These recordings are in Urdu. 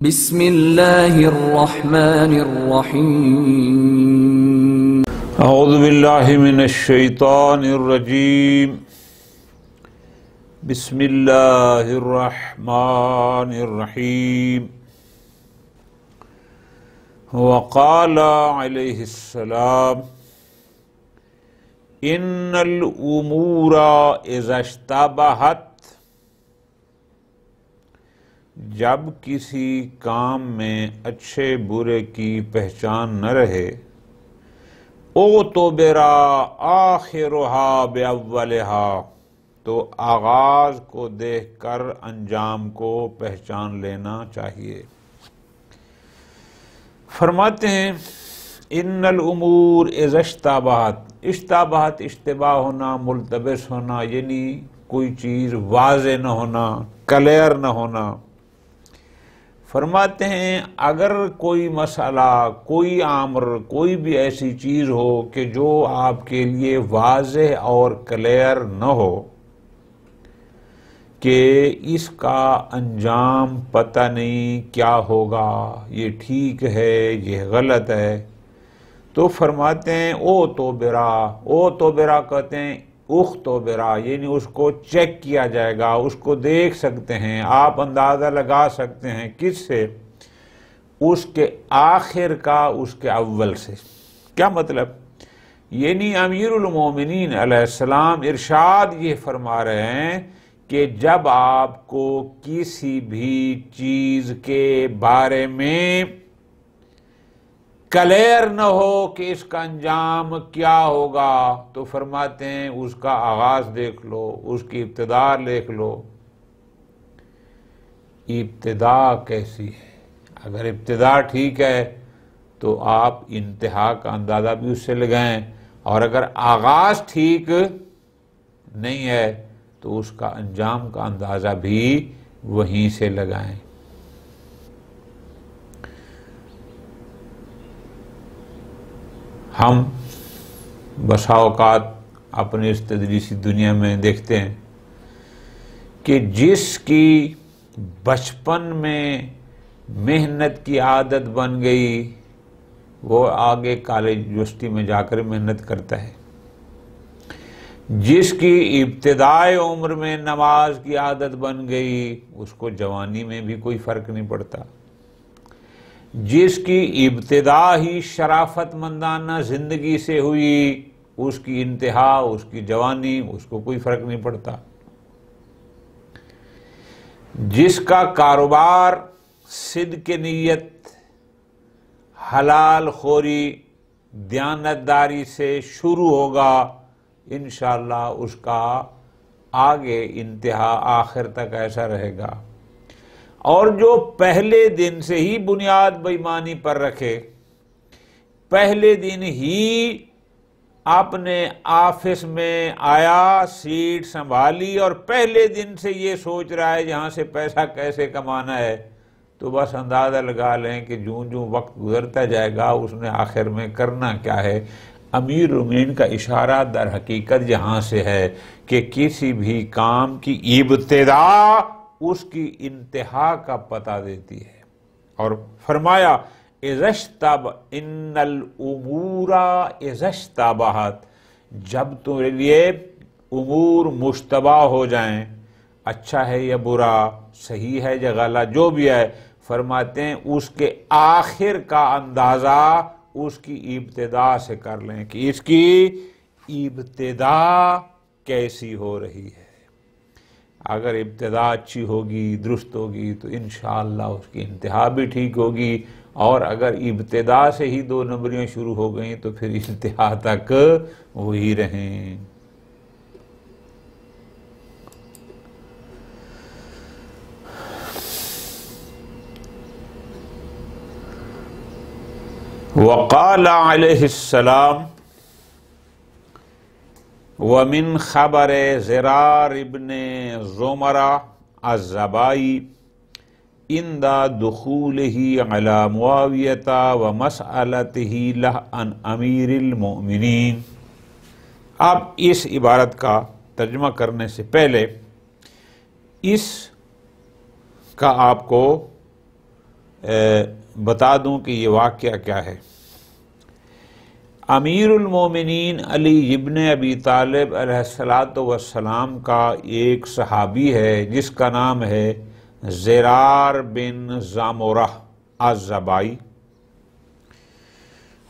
بسم اللہ الرحمن الرحیم اعوذ باللہ من الشیطان الرجیم بسم اللہ الرحمن الرحیم وقال علیہ السلام ان الامور اذا اشتبہت، جب کسی کام میں اچھے برے کی پہچان نہ رہے، اعتبر آخرها باولها، تو آغاز کو دیکھ کر انجام کو پہچان لینا چاہیے۔ فرماتے ہیں ان الامور اذا اشتبہت، اشتبہت اشتباہ ہونا، ملتبس ہونا، یعنی کوئی چیز واضح نہ ہونا، کلیئر نہ ہونا۔ فرماتے ہیں اگر کوئی مسئلہ، کوئی امر، کوئی بھی ایسی چیز ہو کہ جو آپ کے لیے واضح اور کلیئر نہ ہو کہ اس کا انجام پتہ نہیں کیا ہوگا، یہ ٹھیک ہے، یہ غلط ہے، تو فرماتے ہیں اوتبرا کہتے ہیں اختبرا، یعنی اس کو چیک کیا جائے گا، اس کو دیکھ سکتے ہیں، آپ اندازہ لگا سکتے ہیں کس سے؟ اس کے آخر کا، اس کے اول سے۔ کیا مطلب؟ یعنی امیر المومنین علیہ السلام ارشاد یہ فرما رہے ہیں کہ جب آپ کو کسی بھی چیز کے بارے میں کلیئر نہ ہو کہ اس کا انجام کیا ہوگا، تو فرماتے ہیں اس کا آغاز دیکھ لو، اس کی ابتدا دیکھ لو۔ ابتدا کیسی ہے؟ اگر ابتدا ٹھیک ہے تو آپ انتہا کا اندازہ بھی اس سے لگائیں، اور اگر آغاز ٹھیک نہیں ہے تو اس کا انجام کا اندازہ بھی وہیں سے لگائیں۔ ہم بسا اوقات اپنے اس تدریسی دنیا میں دیکھتے ہیں کہ جس کی بچپن میں محنت کی عادت بن گئی وہ آگے کالج یونیورسٹی میں جا کر محنت کرتا ہے، جس کی ابتدائی عمر میں نماز کی عادت بن گئی اس کو جوانی میں بھی کوئی فرق نہیں پڑتا، جس کی ابتدا ہی شرافت مندانہ زندگی سے ہوئی اس کی انتہا، اس کی جوانی، اس کو کوئی فرق نہیں پڑتا، جس کا کاروبار صدق نیت، حلال خوری، دیانتداری سے شروع ہوگا، انشاءاللہ اس کا آگے انتہا آخر تک ایسا رہے گا۔ اور جو پہلے دن سے ہی بنیاد بے ایمانی پر رکھے، پہلے دن ہی اپنے آفس میں آیا، سیٹ سنبھالی اور پہلے دن سے یہ سوچ رہا ہے یہاں سے پیسہ کیسے کمانا ہے، تو بس اندازہ لگا لیں کہ جوں جوں وقت گزرتا جائے گا اس نے آخر میں کرنا کیا ہے۔ امیر المومنین کا اشارہ در حقیقت یہاں سے ہے کہ کسی بھی کام کی ابتدا اس کی انتہا کا پتہ دیتی ہے، اور فرمایا ان الامور اذا اشتبہت، جب تمہارے لیے امور مشتبہ ہو جائیں، اچھا ہے یا برا، صحیح ہے یا غلط، جو بھی ہے، فرماتے ہیں اس کے آخر کا اندازہ اس کی ابتدا سے کر لیں کہ اس کی ابتدا کیسی ہو رہی ہے۔ اگر ابتدا اچھی ہوگی، درست ہوگی، تو انشاءاللہ اس کی انتہا بھی ٹھیک ہوگی، اور اگر ابتدا سے ہی دو نمبریاں شروع ہو گئیں تو پھر انتہا تک وہی رہیں۔ وقال علیہ السلام ومن خبر زرار ابن زمرہ الزبائی عند دخولہ علی معاویہ ومسألتہ لہ عن امیر المؤمنین۔ اب اس عبارت کا ترجمہ کرنے سے پہلے اس کا آپ کو بتا دوں کہ یہ واقعہ کیا ہے۔ امیر المومنین علی ابن ابی طالب علیہ السلام کا ایک صحابی ہے جس کا نام ہے زرار بن زامورہ الزبائی۔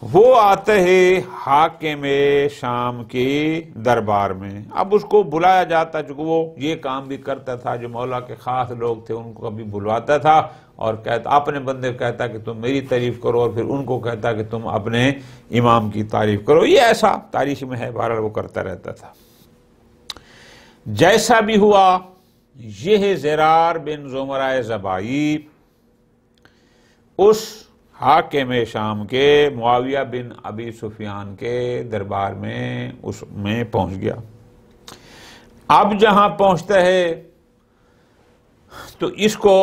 وہ آتے ہیں حاکم شام کے دربار میں۔ اب اس کو بلایا جاتا، چونکہ وہ یہ کام بھی کرتا تھا، جو مولا کے خاص لوگ تھے ان کو کبھی بلواتا تھا اور کہتا، اپنے بندے کہتا کہ تم میری تعریف کرو، اور پھر ان کو کہتا کہ تم اپنے امام کی تعریف کرو۔ یہ ایسا تاریخ میں ہے، بہرحال وہ کرتا رہتا تھا۔ جیسا بھی ہوا، یہ زرار بن زمرہ زبائی اس حاکم شام کے معاویہ بن ابی سفیان کے دربار میں اس میں پہنچ گیا۔ اب جہاں پہنچتا ہے تو اس کو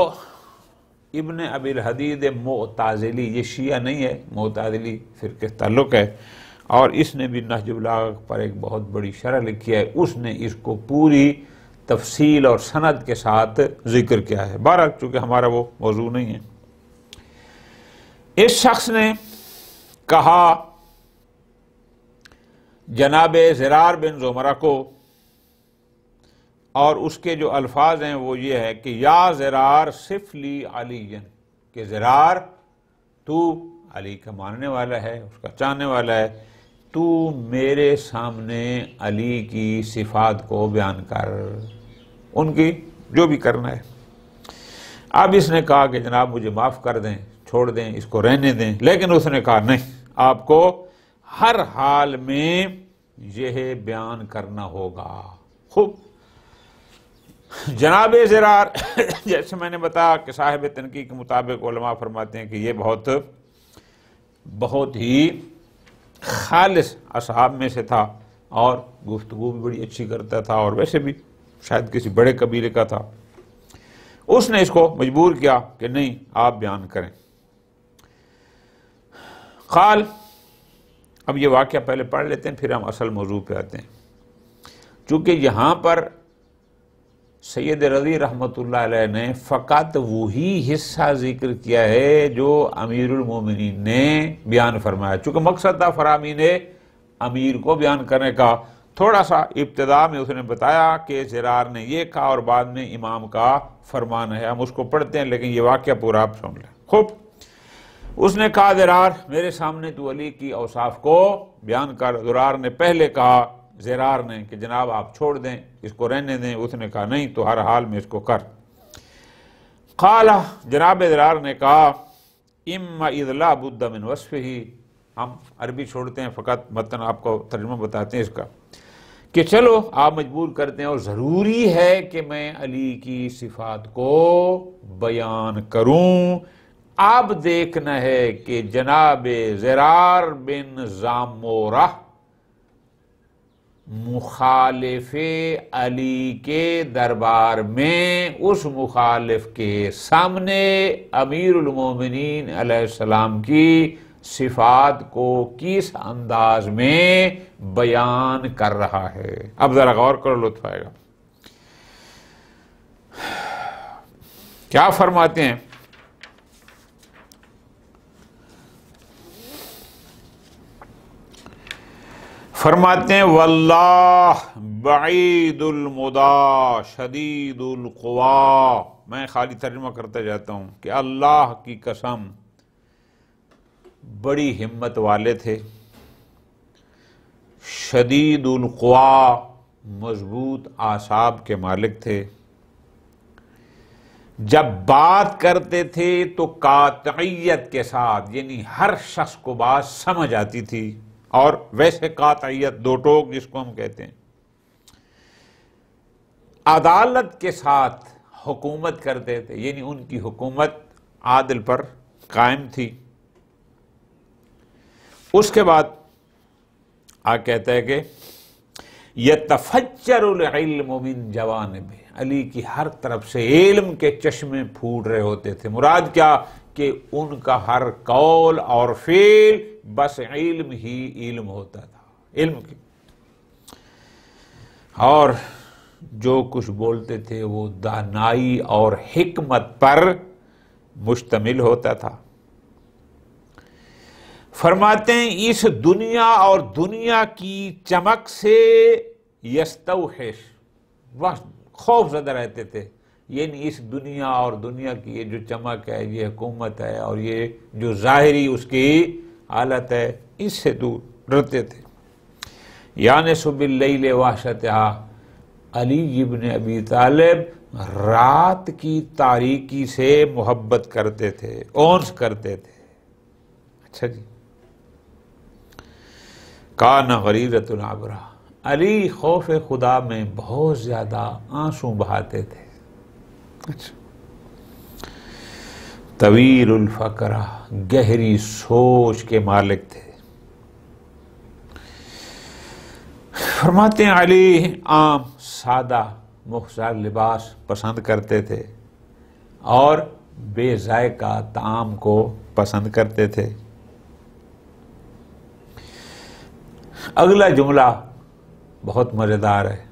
ابن ابی الحدید معتزلی، یہ شیعہ نہیں ہے، معتزلی فرقے تعلق ہے، اور اس نے بھی نہج البلاغہ پر ایک بہت بڑی شرح لکھی ہے، اس نے اس کو پوری تفصیل اور سند کے ساتھ ذکر کیا ہے۔ بہرحال چونکہ ہمارا وہ موضوع نہیں ہے۔ اس شخص نے کہا جناب زرار بن زمرہ کو، اور اس کے جو الفاظ ہیں وہ یہ ہے کہ یا زرار صف لی علی، کہ زرار تو علی کا ماننے والا ہے، اس کا چاہنے والا ہے، تو میرے سامنے علی کی صفات کو بیان کر، ان کی جو بھی کرنا ہے۔ اب اس نے کہا کہ جناب مجھے معاف کر دیں، چھوڑ دیں، اس کو رہنے دیں، لیکن اس نے کہا نہیں، آپ کو ہر حال میں یہ بیان کرنا ہوگا۔ خوب جناب زرار جیسے میں نے بتایا کہ صاحب تنقیح کے مطابق علماء فرماتے ہیں کہ یہ بہت ہی خالص اصحاب میں سے تھا، اور گفتگو بھی بڑی اچھی کرتا تھا، اور ویسے بھی شاید کسی بڑے قبیلے کا تھا۔ اس نے اس کو مجبور کیا کہ نہیں، آپ بیان کریں۔ قال، اب یہ واقعہ پہلے پڑھ لیتے ہیں پھر ہم اصل موضوع پہ آتے ہیں، چونکہ یہاں پر سید رضی رحمۃ اللہ علیہ نے فقط وہی حصہ ذکر کیا ہے جو امیر المومنین نے بیان فرمایا، چونکہ مقصد تھا فراہمی نے امیر کو بیان کرنے کا۔ تھوڑا سا ابتدا میں اس نے بتایا کہ زرار نے یہ کہا، اور بعد میں امام کا فرمان ہے، ہم اس کو پڑھتے ہیں، لیکن یہ واقعہ پورا آپ سن لیں۔ خوب، اس نے کہا زرار میرے سامنے تو علی کی اوصاف کو بیان کر۔ زرار نے پہلے کہا زرار نے کہ جناب آپ چھوڑ دیں، اس کو رہنے دیں، اس نے کہا نہیں، تو ہر حال میں اس کو کر۔ قال، جناب زرار نے کہا اما اذ لا بد من وصفہ، ہم عربی چھوڑتے ہیں، فقط متن آپ کو ترجمہ بتاتے ہیں اس کا، کہ چلو آپ مجبور کرتے ہیں اور ضروری ہے کہ میں علی کی صفات کو بیان کروں۔ اب دیکھنا ہے کہ جناب زرار بن زامورہ مخالف علی کے دربار میں اس مخالف کے سامنے امیر المومنین علیہ السلام کی صفات کو کس انداز میں بیان کر رہا ہے۔ اب ذرا غور کرو، لطف آئے گا۔ کیا فرماتے ہیں؟ فرماتے ہیں واللہ بعید المدى شدید القوا، میں خالی ترجمہ کرتا جاتا ہوں کہ اللہ کی قسم بڑی ہمت والے تھے، شدید القوا مضبوط اعصاب کے مالک تھے، جب بات کرتے تھے تو قاطعیت کے ساتھ، یعنی ہر شخص کو بات سمجھ آتی تھی، اور ویسے قاطعیت دو ٹوک جس کو ہم کہتے ہیں، عدالت کے ساتھ حکومت کرتے تھے، یعنی ان کی حکومت عادل پر قائم تھی۔ اس کے بعد کہتا ہے کہ یتفجر العلم من جوانب، علی کی ہر طرف سے علم کے چشمے پھوٹ رہے ہوتے تھے۔ مراد کیا کہ ان کا ہر قول اور فعل بس علم ہی علم ہوتا تھا، علم کی، اور جو کچھ بولتے تھے وہ دانائی اور حکمت پر مشتمل ہوتا تھا۔ فرماتے ہیں اس دنیا اور دنیا کی چمک سے یستوحش، وہ خوف زدہ رہتے تھے، یعنی اس دنیا اور دنیا کی یہ جو چمک ہے، یہ حکومت ہے اور یہ جو ظاہری اس کی حالت ہے، اس سے دور رہتے تھے۔ یانس باللیل وحشتہا، علی ابن ابی طالب رات کی تاریکی سے محبت کرتے تھے، اونس کرتے تھے۔ اچھا جی، کان غریرۃ العبرہ، علی خوف خدا میں بہت زیادہ آنسو بہاتے تھے۔ اچھا، طویل الفکرہ، گہری سوچ کے مالک تھے۔ فرماتے ہیں علی عام سادہ مختصر لباس پسند کرتے تھے اور بے ذائقہ طعام کو پسند کرتے تھے۔ اگلا جملہ بہت مزیدار ہے۔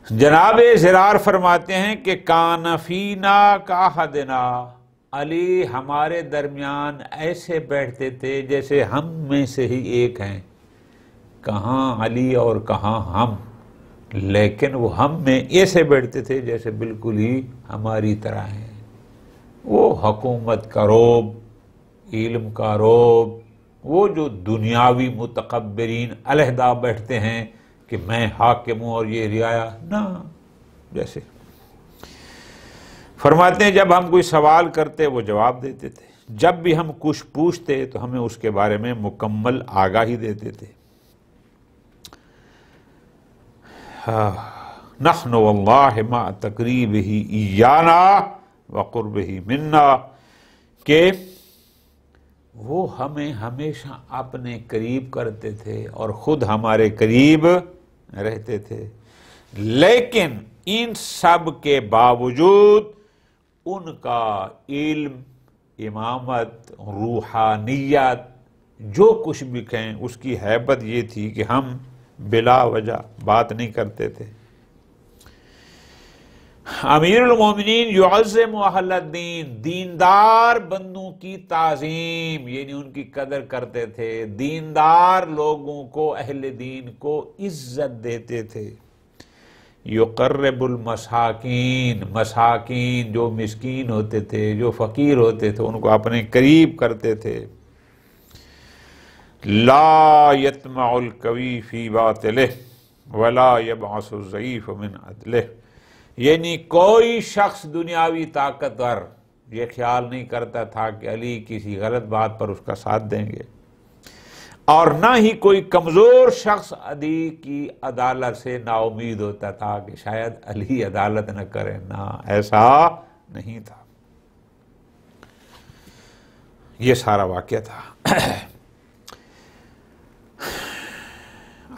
جناب زرار فرماتے ہیں کہ کان فینا کاحدنا، علی ہمارے درمیان ایسے بیٹھتے تھے جیسے ہم میں سے ہی ایک ہیں۔ کہاں علی اور کہاں ہم، لیکن وہ ہم میں ایسے بیٹھتے تھے جیسے بالکل ہی ہماری طرح ہیں۔ وہ حکومت کا روب، علم کا روب، وہ جو دنیاوی متکبرین علیحدہ بیٹھتے ہیں کہ میں حاکم ہوں اور یہ رعایا، نہ، جیسے فرماتے ہیں جب ہم کوئی سوال کرتے وہ جواب دیتے تھے، جب بھی ہم کچھ پوچھتے تو ہمیں اس کے بارے میں مکمل آگاہی دیتے تھے۔ نحن واللہ مع تقریبہ ایانا وقربہ منا، کہ وہ ہمیں ہمیشہ اپنے قریب کرتے تھے اور خود ہمارے قریب رہتے تھے، لیکن ان سب کے باوجود ان کا علم، امامت، روحانیت، جو کچھ بھی کہیں، اس کی ہیبت یہ تھی کہ ہم بلا وجہ بات نہیں کرتے تھے۔ امیر المومنین یعظم اہل الدین، دیندار بندوں کی تعظیم، یعنی ان کی قدر کرتے تھے، دیندار لوگوں کو، اہل دین کو عزت دیتے تھے۔ یقرب المساکین، مساکین جو مسکین ہوتے تھے، جو فقیر ہوتے تھے، ان کو اپنے قریب کرتے تھے۔ لا یطمع القوی فی باطلہ ولا یبعث الضعیف من عدلہ، یعنی کوئی شخص دنیاوی طاقتور یہ خیال نہیں کرتا تھا کہ علی کسی غلط بات پر اس کا ساتھ دیں گے، اور نہ ہی کوئی کمزور شخص علی کی عدالت سے نا امید ہوتا تھا کہ شاید علی عدالت نہ کرے، نہ، ایسا نہیں تھا۔ یہ سارا واقعہ تھا۔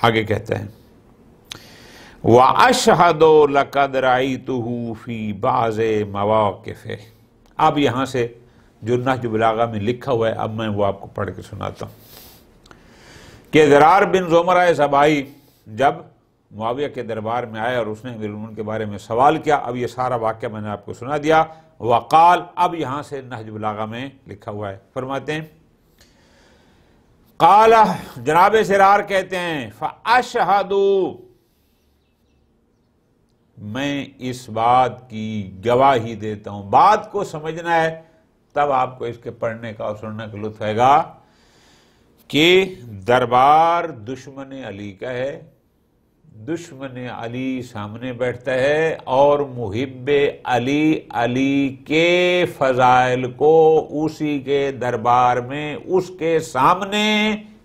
آگے کہتے ہیں وَأَشْهَدُ لَقَدْ رَأَيْتُهُ فِي بَعْضِ مَوَاقِفِهِ، اب یہاں سے جو نہج بلاغہ میں لکھا ہوا ہے، اب میں وہ آپ کو پڑھ کے سناتا ہوں کہ زرار بن زمرہ ضبائی جب معاویہ کے دربار میں آئے اور اس نے امیر المومنین کے بارے میں سوال کیا، اب یہ سارا واقعہ میں نے آپ کو سنا دیا۔ وقال، اب یہاں سے نہج بلاغہ میں لکھا ہوا ہے، فرماتے ہیں قال، جناب زرار کہتے ہیں فَأَشْهَدُ، میں اس بات کی گواہی دیتا ہوں۔ بات کو سمجھنا ہے تب آپ کو اس کے پڑھنے کا اور سننے کا لطف آئے گا کہ دربار دشمن علی کا ہے، دشمن علی سامنے بیٹھتا ہے اور محب علی، علی کے فضائل کو اسی کے دربار میں اس کے سامنے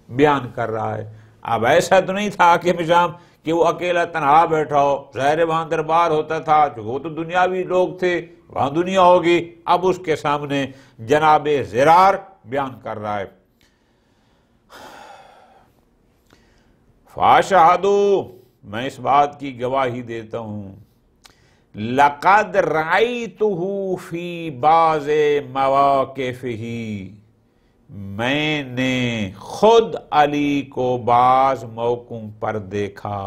بیان کر رہا ہے۔ اب ایسا تو نہیں تھا کہ مشام کہ وہ اکیلا تنہا بیٹھا ہو، ظاہر وہاں دربار ہوتا تھا، وہ تو دنیاوی لوگ تھے، وہاں دنیا ہوگی، اب اس کے سامنے جناب زرار بیان کر رہا ہے۔ فَأَشْهَدُ، میں اس بات کی گواہی دیتا ہوں، لَقَدْ رَأَيْتُهُ فِي بَعْضِ مَوَاقِفِهِ، میں نے خود علی کو بعض موقعوں پر دیکھا۔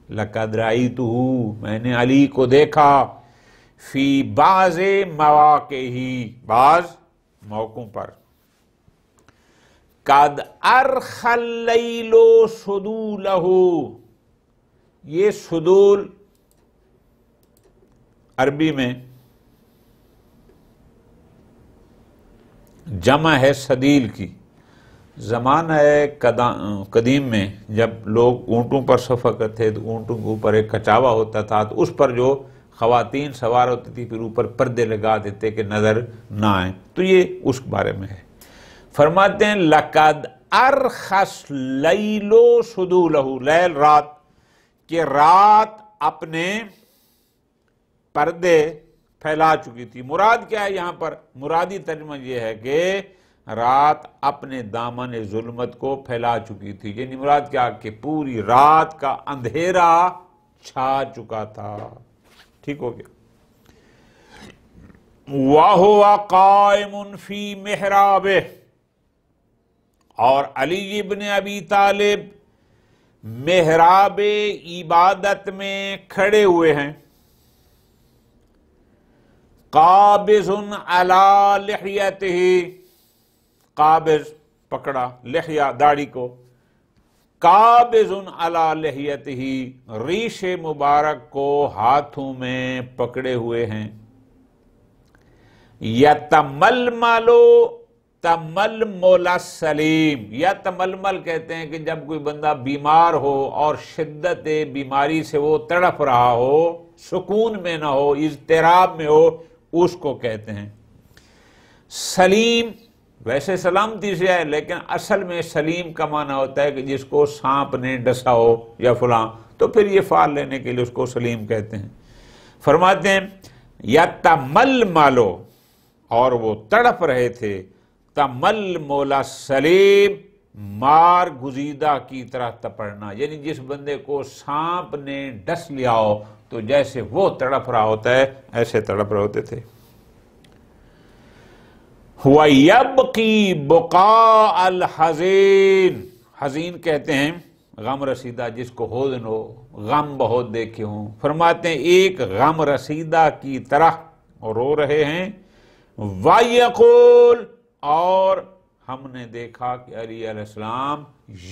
لَقَدْ رَأَيْتُهُ، میں نے علی کو دیکھا، فی بعض مواقع ہی، بعض موقعوں پر، قد ارخ اللیل سدولہ، یہ سدول عربی میں جمع ہے سدیل کی۔ زمانہ قدیم میں جب لوگ اونٹوں پر سفر کرتے تو اونٹوں کے اوپر ایک کچاوا ہوتا تھا، تو اس پر جو خواتین سوار ہوتی تھی پھر اوپر پردے لگا دیتے کہ نظر نہ آئیں، تو یہ اس بارے میں ہے۔ فرماتے ہیں لقد ارخص لیل سدولہ، لیل رات، کہ رات اپنے پردے پھیلا چکی تھی۔ مراد کیا ہے یہاں پر؟ مرادی ترجمہ یہ ہے کہ رات اپنے دامن ظلمت کو پھیلا چکی تھی، یعنی مراد کیا کہ پوری رات کا اندھیرا چھا چکا تھا۔ ٹھیک ہو گیا۔ وَهُوَ قَائِمٌ فِي مِحْرَابِهِ، اور علی ابن ابی طالب محراب عبادت میں کھڑے ہوئے ہیں، قابض علی لحیتہ، قابض پکڑا، لحیہ داڑھی کو، قابض علی لحیتہ، ریش مبارک کو ہاتھوں میں پکڑے ہوئے ہیں، یتململ تململ السلیم، یا تململ کہتے ہیں کہ جب کوئی بندہ بیمار ہو اور شدت بیماری سے وہ تڑپ رہا ہو، سکون میں نہ ہو، اضطراب میں ہو، اس کو کہتے ہیں سلیم۔ ویسے سلامتی سے ہے لیکن اصل میں سلیم کا معنی ہوتا ہے کہ جس کو سانپ نے ڈسا ہو یا فلاں، تو پھر یہ فعل لینے کے لیے اس کو سلیم کہتے ہیں۔ فرماتے ہیں یتململ، اور وہ تڑپ رہے تھے، تململ السلیم، مار گزیدہ کی طرح تپڑنا، یعنی جس بندے کو سانپ نے ڈس لیا ہو تو جیسے وہ تڑپ رہا ہوتا ہے ایسے تڑپ رہے ہوتے تھے۔ وَيَبْقِي بُقَاءَ الْحَزِينِ، حزین کہتے ہیں غم رسیدہ جس کو حزن ہو، غم بہت دیکھے ہوں۔ فرماتے ہیں ایک غم رسیدہ کی طرح رو رہے ہیں۔ وَيَقُولُ، اور ہم نے دیکھا کہ علی علیہ السلام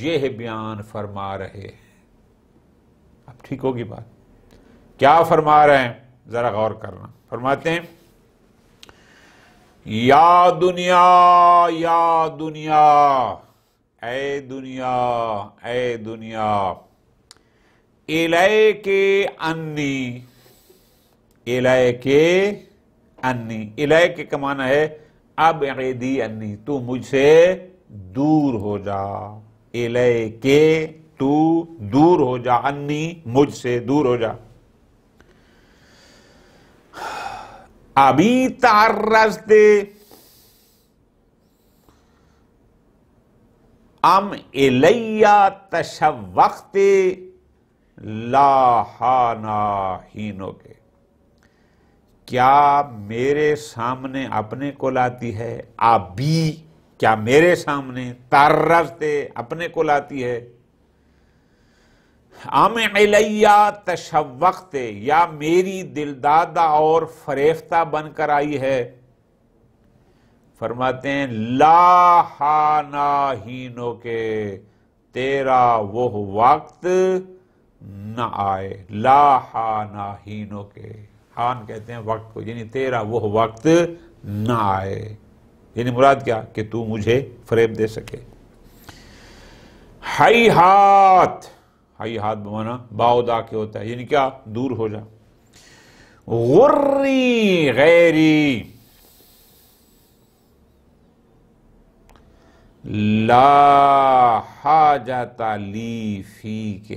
یہ بیان فرما رہے ہیں۔ اب ٹھیک ہوگی بات، کیا فرما رہے ہیں ذرا غور کرنا۔ فرماتے ہیں یا دنیا، یا دنیا، اے دنیا، اے دنیا، الیک انی، الیک انی، الیک کا معنی ہے ابعدی انی، تو مجھ سے دور ہو جا، الیک تو دور ہو جا، انی مجھ سے دور ہو جا۔ ابھی تعرضت ام الی تشوقت لا حانا ہینک، کیا میرے سامنے اپنے کو لاتی ہے؟ ابھی، کیا میرے سامنے؟ تعرضت اپنے کو لاتی ہے، ام علی تشوقت، یا میری دلدادہ اور فریفتہ بن کر آئی ہے۔ فرماتے ہیں لا حانا ہینو کے، تیرا وہ وقت نہ آئے، لا حانا ہینو کے، حان کہتے ہیں وقت کو، یعنی تیرا وہ وقت نہ آئے، یعنی مراد کیا کہ تو مجھے فریب دے سکے۔ ہیہات، ہیہات بمانا باؤدا کے ہوتا ہے، یعنی کیا؟ دور ہو جا۔ غری غیری لا حاجت لی فیک،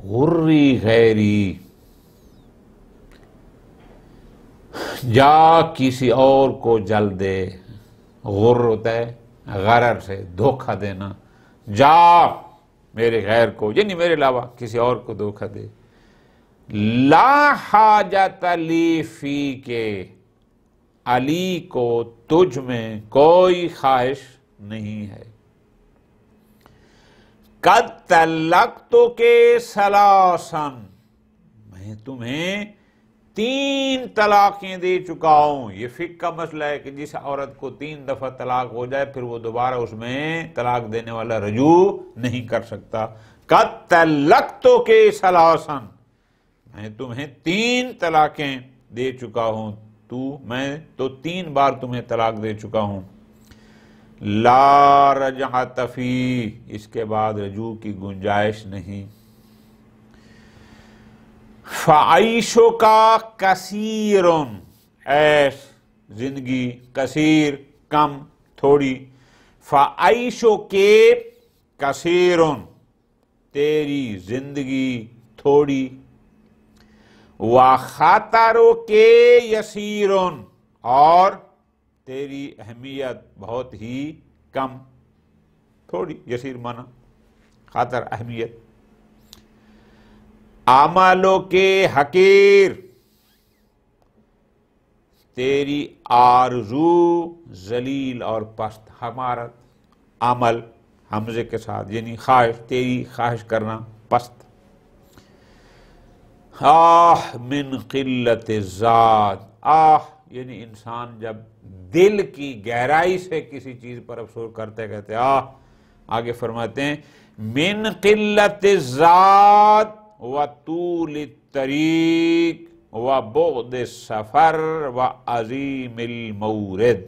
غری غیری، جا کسی اور کو جل دے، غر ہوتا ہے غرر سے دھوکہ دینا، جا میرے غیر کو، یعنی میرے علاوہ کسی اور کو دھوکہ دے۔ لا حاجت لی فیک، علی کو تجھ میں کوئی خواہش نہیں ہے۔ قد طلقتک ثلاثا، میں تمہیں 3 طلاقیں دے چکا ہوں۔ یہ فقہ کا مسئلہ ہے کہ جس عورت کو 3 دفعہ طلاق ہو جائے پھر وہ دوبارہ اس میں طلاق دینے والا رجوع نہیں کر سکتا۔ قد طلقتک ثلاثا، میں تمہیں 3 طلاقیں دے چکا ہوں، میں تو 3 بار تمہیں طلاق دے چکا ہوں۔ لا رجعت فی، اس کے بعد رجوع کی گنجائش نہیں۔ فعیشک کثیر، عیش زندگی، کثیر کم تھوڑی، فعیشک کثیر تیری زندگی تھوڑی، وخطرک یسیر اور تیری اہمیت بہت ہی کم، تھوڑی، یسیر معنی خاطر اہمیت، عملوں کے حقیر، تیری آرزو ذلیل اور پست، حمارت عمل حمزے کے ساتھ یعنی خواہش، تیری خواہش کرنا پست، آہ من قلت الذات، آہ یعنی انسان جب دل کی گہرائی سے کسی چیز پر افسوس کرتے کہتے آہ، آگے فرماتے ہیں من قلت الذات وطول الطریق وبعد السفر وعظیم المورد،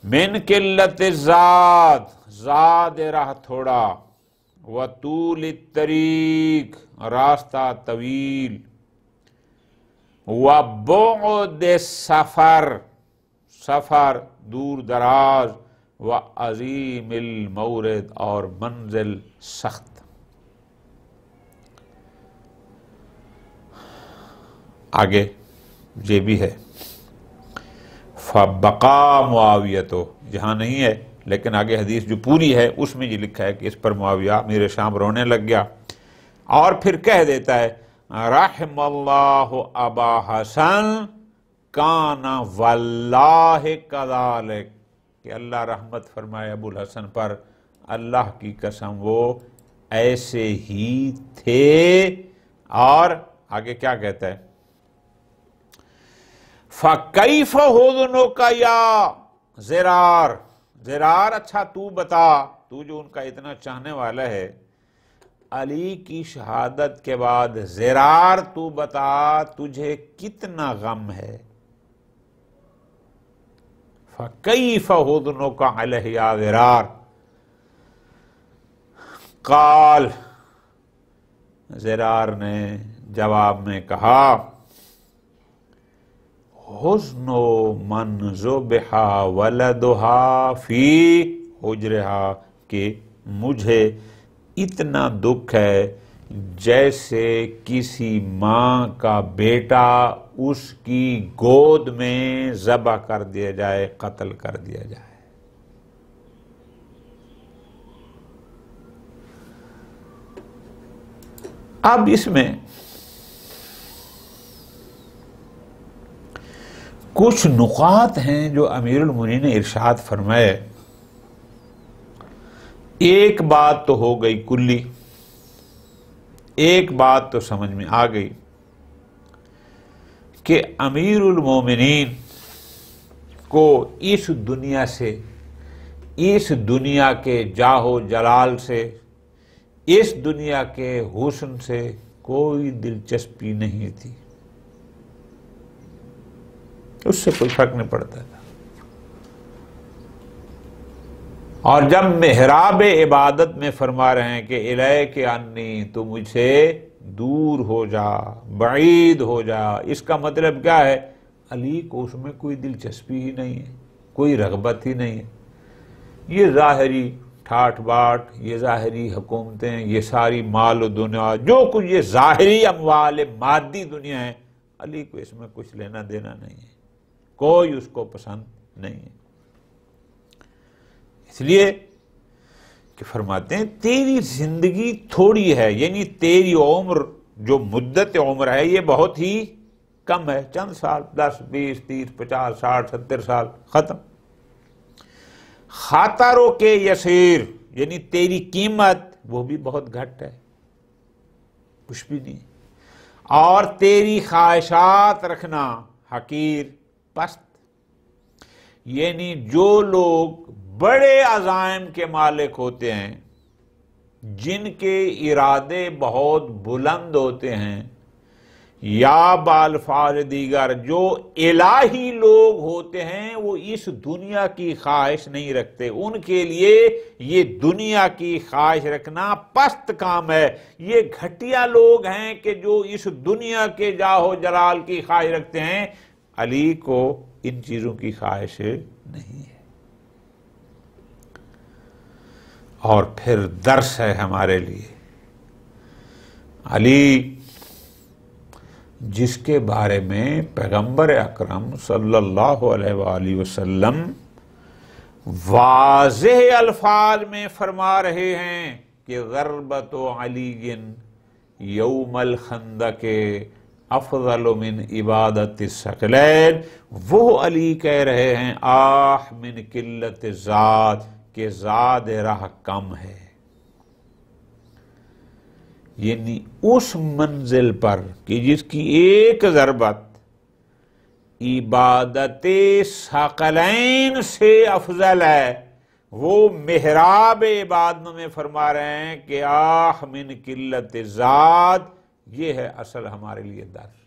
من قلت الذات، زاد راہ تھوڑا، وطول الطریق، راستہ طویل، وبعد السفر، سفر دور دراز، وعظیم المورد اور منزل سخت۔ آگے یہ بھی ہے فبقا معاویتو، یہاں نہیں ہے لیکن آگے حدیث جو پوری ہے اس میں یہ لکھا ہے کہ اس پر معاویہ امیر شام رونے لگ گیا، اور پھر کہہ دیتا ہے رحم اللہ ابا حسن کان واللہ کذالک، کہ اللہ رحمت فرمائے ابو الحسن پر، اللہ کی قسم وہ ایسے ہی تھے۔ اور آگے کیا کہتا ہے فَكَيْفَ حُزْنُكَ یا زرار، زرار اچھا تو بتا، تو جو ان کا اتنا چاہنے والا ہے، علی کی شہادت کے بعد زرار تو بتا تجھے کتنا غم ہے۔ فَكَيْفَ حُزْنُكَ عَلَيْهِ یا زرار، قال، زرار نے جواب میں کہا حزن من ذبح ولدها فی حجرها، کہ مجھے اتنا دکھ ہے جیسے کسی ماں کا بیٹا اس کی گود میں ذبح کر دیا جائے، قتل کر دیا جائے۔ اب اس میں کچھ نقاط ہیں جو امیر المومنین نے ارشاد فرمائے۔ ایک بات تو ہو گئی کلی، ایک بات تو سمجھ میں آ گئی کہ امیر المومنین کو اس دنیا سے، اس دنیا کے جاہ و جلال سے، اس دنیا کے حسن سے کوئی دلچسپی نہیں تھی، اس سے کوئی فرق نہیں پڑتا تھا۔ اور جب محراب عبادت میں فرما رہے ہیں کہ الیک انی، تو مجھ سے دور ہو جا، بعید ہو جا، اس کا مطلب کیا ہے؟ علی کو اس میں کوئی دلچسپی ہی نہیں ہے، کوئی رغبت ہی نہیں ہے۔ یہ ظاہری ٹھاٹ باٹ، یہ ظاہری حکومتیں، یہ ساری مال و دنیا، جو کچھ یہ ظاہری اموال مادی دنیا ہے، علی کو اس میں کچھ لینا دینا نہیں ہے، کوئی اس کو پسند نہیں ہے۔ اس لیے کہ فرماتے ہیں تیری زندگی تھوڑی ہے، یعنی تیری عمر، جو مدت عمر ہے یہ بہت ہی کم ہے، چند سال، 10 20 30 50 60 70 سال، ختم۔ خاطروں کے یسیر، یعنی تیری قیمت وہ بھی بہت گھٹ ہے، کچھ بھی نہیں، اور تیری خواہشات رکھنا حقیر، پست۔ یعنی جو لوگ بڑے عزائم کے مالک ہوتے ہیں، جن کے ارادے بہت بلند ہوتے ہیں، یا بالفاظ دیگر جو الہی لوگ ہوتے ہیں، وہ اس دنیا کی خواہش نہیں رکھتے۔ ان کے لیے یہ دنیا کی خواہش رکھنا پست کام ہے۔ یہ گھٹیا لوگ ہیں کہ جو اس دنیا کے جاہ و جلال کی خواہش رکھتے ہیں۔ علی کو ان چیزوں کی خواہش نہیں ہے۔ اور پھر درس ہے ہمارے لیے، علی جس کے بارے میں پیغمبر اکرم صلی اللہ علیہ وآلہ وسلم واضح الفاظ میں فرما رہے ہیں کہ غربت علی یوم الخندق افضل من عبادت الثقلین، وہ علی کہہ رہے ہیں آہ من قلت ذات، کہ زاد راہ کم ہے۔ یعنی اس منزل پر کہ جس کی ایک ضربت عبادت ثقلین سے افضل ہے، وہ محراب عبادت میں فرما رہے ہیں کہ آہ من قلت ذات۔ یہ ہے اصل ہمارے لیے درس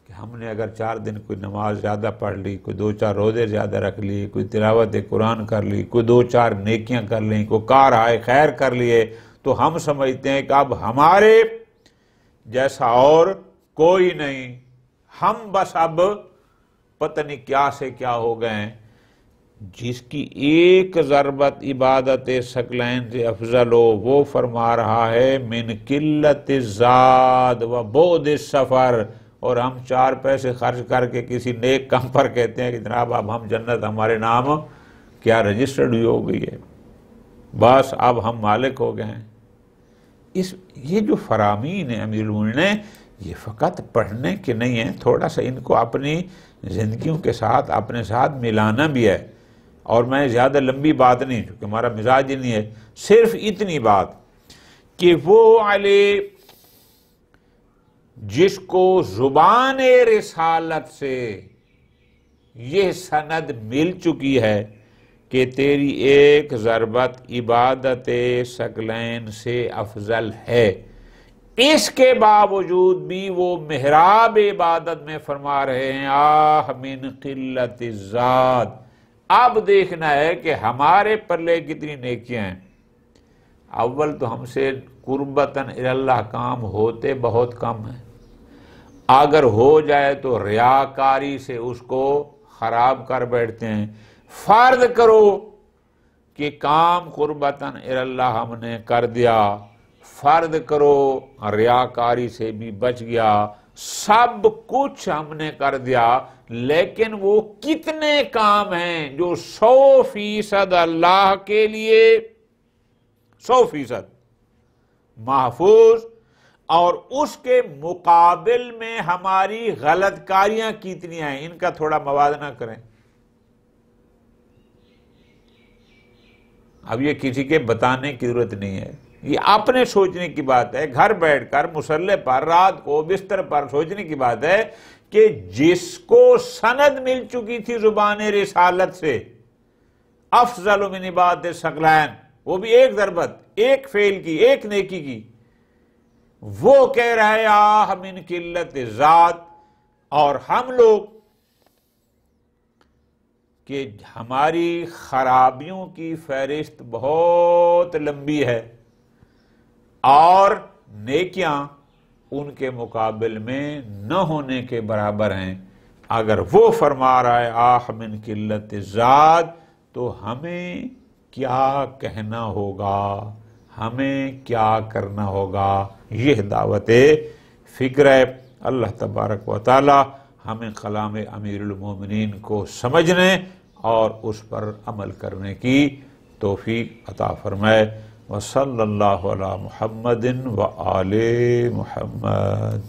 کہ ہم نے اگر 4 دن کوئی نماز زیادہ پڑھ لی، کوئی 2-4 روزے زیادہ رکھ لی، کوئی تلاوت قرآن کر لی، کوئی 2-4 نیکیاں کر لیں، کوئی کار آئے خیر کر لیے، تو ہم سمجھتے ہیں کہ اب ہمارے جیسا اور کوئی نہیں، ہم بس اب پتہ نہیں کیا سے کیا ہو گئے ہیں۔ جس کی ایک ضربت عبادت ثقلین سے افضل ہو، وہ فرما رہا ہے من قلت الزاد و بعد السفر۔ اور ہم 4 پیسے خرچ کر کے کسی نیک کام پر کہتے ہیں کہ جناب اب ہم جنت ہمارے نام کیا رجسٹرڈ ہوئی ہو گئی ہے، بس اب ہم مالک ہو گئے ہیں۔ یہ جو فرامین ہیں امیر المومنین، یہ فقط پڑھنے کے نہیں ہیں، تھوڑا سا ان کو اپنی زندگیوں کے ساتھ اپنے ساتھ ملانا بھی ہے۔ اور میں زیادہ لمبی بات نہیں، چونکہ ہمارا مزاج ہی نہیں ہے، صرف اتنی بات کہ وہ علی جس کو زبان رسالت سے یہ سند مل چکی ہے کہ تیری ایک ضربت عبادت ثقلین سے افضل ہے، اس کے باوجود بھی وہ محراب عبادت میں فرما رہے ہیں آہ من قلت الذات۔ اب دیکھنا ہے کہ ہمارے پلے کتنی نیکیاں ہیں۔ اول تو ہم سے قربتاً اللہ کام ہوتے بہت کم ہیں، اگر ہو جائے تو ریاکاری سے اس کو خراب کر بیٹھتے ہیں۔ فرض کرو کہ کام قربتاً اللہ ہم نے کر دیا، فرض کرو ریاکاری سے بھی بچ گیا، سب کچھ ہم نے کر دیا، لیکن وہ کتنے کام ہیں جو 100% اللہ کے لیے 100% محفوظ، اور اس کے مقابل میں ہماری غلط کاریاں کتنی ہیں، ان کا تھوڑا موازنہ کریں۔ اب یہ کسی کے بتانے کی ضرورت نہیں ہے، یہ اپنے سوچنے کی بات ہے، گھر بیٹھ کر مصلے پر رات کو بستر پر سوچنے کی بات ہے کہ جس کو سند مل چکی تھی زبان رسالت سے افضل من عبادت ثقلین، وہ بھی ایک ضربت، ایک فعل کی، ایک نیکی کی، وہ کہہ رہا ہے آہ من قلت ذات۔ اور ہم لوگ کہ ہماری خرابیوں کی فہرست بہت لمبی ہے اور نیکیاں ان کے مقابل میں نہ ہونے کے برابر ہیں، اگر وہ فرما رہا ہے آہ من قلت ذات، تو ہمیں کیا کہنا ہوگا، ہمیں کیا کرنا ہوگا؟ یہ دعوت فکر ہے۔ اللہ تبارک و تعالی ہمیں کلام امیر المومنین کو سمجھنے اور اس پر عمل کرنے کی توفیق عطا فرمائے۔ وصلی اللہ علی محمد وآل محمد۔